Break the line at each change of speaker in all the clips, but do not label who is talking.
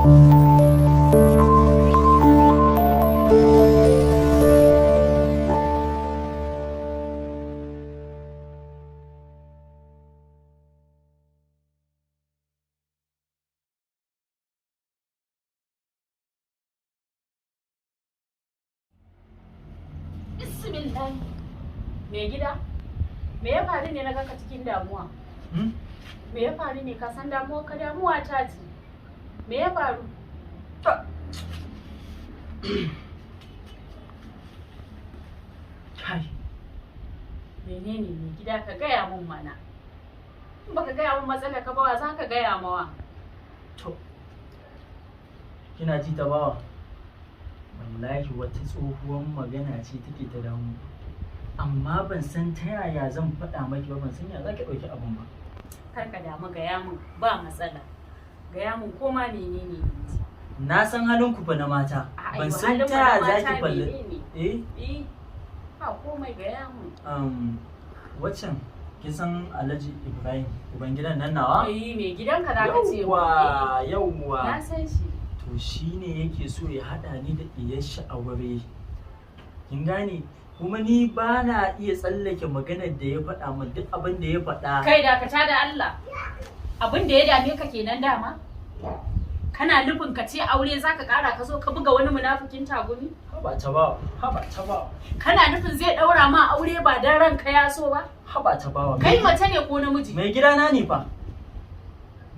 Bismillah. Me gida? Me ya faru ne na ganka cikin damuwa? Me ya faru ne ka san damuwa ka damuwa ta ce? Me ya faru?
Kai.
Menene me gida ka gaya mun mana? In baka gaya mun matsalar ka ba wa za ka gaya mawa?
To. Kina ji ta bawa? Wallahi wata tsohuwar magana ce take ta damu. Amma ban san ta yaya zan faɗa maki ba, ban san ya za ki ɗauki abin ba.
Kar ka damu gaya mun ba matsala. Gaya mun ko ma menene ne.
Na san halin ku fa na mata. Ban san ta yaya za ki falle.
Eh? Ba komai gaya mun.
Waccan kin san Alhaji Ibrahim ubangidan nan nawa?
Me gidanka za ka ce
yawwa.
Na san shi.
To shi ne yake so ya haɗa ni da ɗiyar shi aure. Kin gane? Kuma ni ba na iya tsallake maganar da ya faɗa min duk abin da ya faɗa.
Kai dakata da Allah. Abin da ya dame ka kenan dama? Kana nufin ka ce aure zaka ƙara ka zo ka buga wani munafikin tagumi?
Haba ta bawa, haba ta bawa.
Kana nufin zai ɗaura ma aure ba dan ranka ya so ba?
Haba ta bawa.
Kai mace ne ko namiji?
Mai gidana ne fa.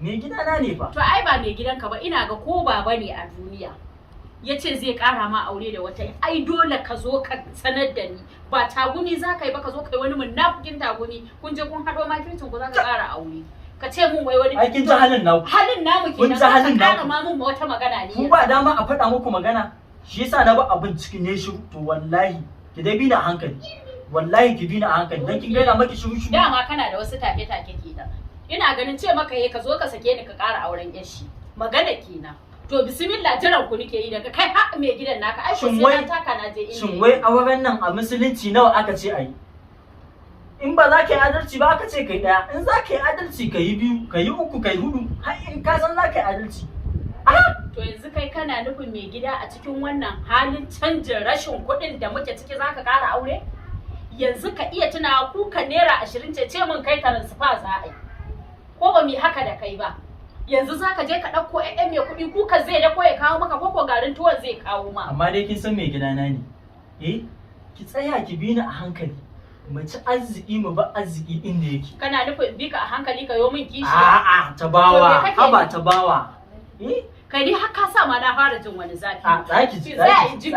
Mai gidana ne fa.
To ai ba mai gidanka ba, ina ga ko baba ne a duniya. Ya ce zai ƙara ma aure da wata, ai dole ka zo ka sanar da ni. Ba tagumi za ka yi ba, ka zo ka yi wani munafikin tagumi. Kun je kun haɗo makircin ku za ka ƙara aure. Ka ce mun wai wani.
Ai kin ji halin naku.
Halin namu kenan.
Kun ji halin naku.
Ka ƙara ma mun wata magana ne.
Ku ba dama a faɗa muku magana. Shi yasa na ba abin cikin ne shiru. To wallahi ki dai bi na hankali. Wallahi ki bi na hankali. Dan kin gaida maki shiru shiru.
Dama kana da wasu take-take kenan. Ina ganin ce maka ka zo ka sake ni ka ƙara auren yashi. Magana kenan. To bismillah jiran ku nake yi daga kai har mai gidan naka. Ai ko sai na taka na je inda.
Shin wai auren nan a musulunci nawa aka ce ayi? In ba za ka yi adalci ba aka ce kai ɗaya. In za ka yi adalci ka yi biyu, ka yi uku, ka yi hudu. Har in ka san za ka yi adalci.
To yanzu kai kana nufin mai gida a cikin wannan halin canjin rashin kuɗin da muke ciki za ka ƙara aure? Yanzu ka iya tunawa kuka naira 20 ce mun kai transfer za a yi. Ko ba mu yi haka da kai ba? Yanzu za ka je ka ɗauko ɗan mai kuɗi kuka zai da ko ya kawo maka ko garin tuwon zai kawo ma.
Amma dai kin san mai gidana ne. Ki tsaya ki bi ni a hankali. Mu ci arziki mu ba arziki inda yake.
Kana nufin bi ka a hankali ka yo min kishi?
A'a, ta bawa, haba ta bawa.
Kai ni har ka sa ma na fara jin wani zafi.
Zaki ji,
zaki ji.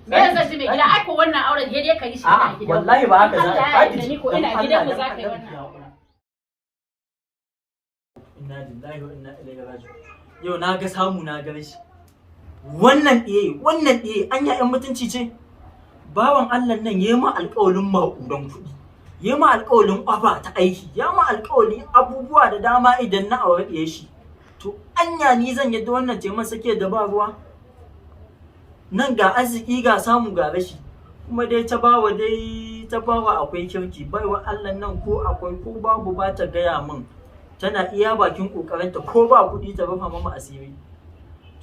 Me yasa ji mai gida? Ai ko wannan auren dai ka yi shi a gida.
Wallahi ba haka za a yi.
Ni ko ina gidan mu za ka yi wannan.
Inna lillahi wa inna ilaihi raji'un. Yau na ga samu na ga rashi. Wannan anya ƴan mutunci ce. Bawan Allah nan yayi ma alƙawarin maƙudan kuɗi. Yayi ma alƙawarin ƙwafa ta aiki. Ya ma alƙawarin abubuwa da dama idan na aure ɗiye shi. To anya ni zan yadda wannan taimakon sake da ba ruwa. Nan ga arziki ga samu ga rashi. Kuma dai ta bawa akwai kirki. Baiwa Allah nan ko akwai ko babu ba ta gaya min. Tana iya bakin kokarinta ko ba kuɗi ta rufa mama asiri.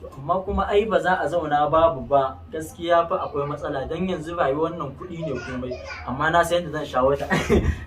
To amma kuma ai ba za a zauna babu ba, gaskiya fa akwai matsala dan yanzu rayuwar nan kuɗi ne komai, amma na san yadda zan shawo ta.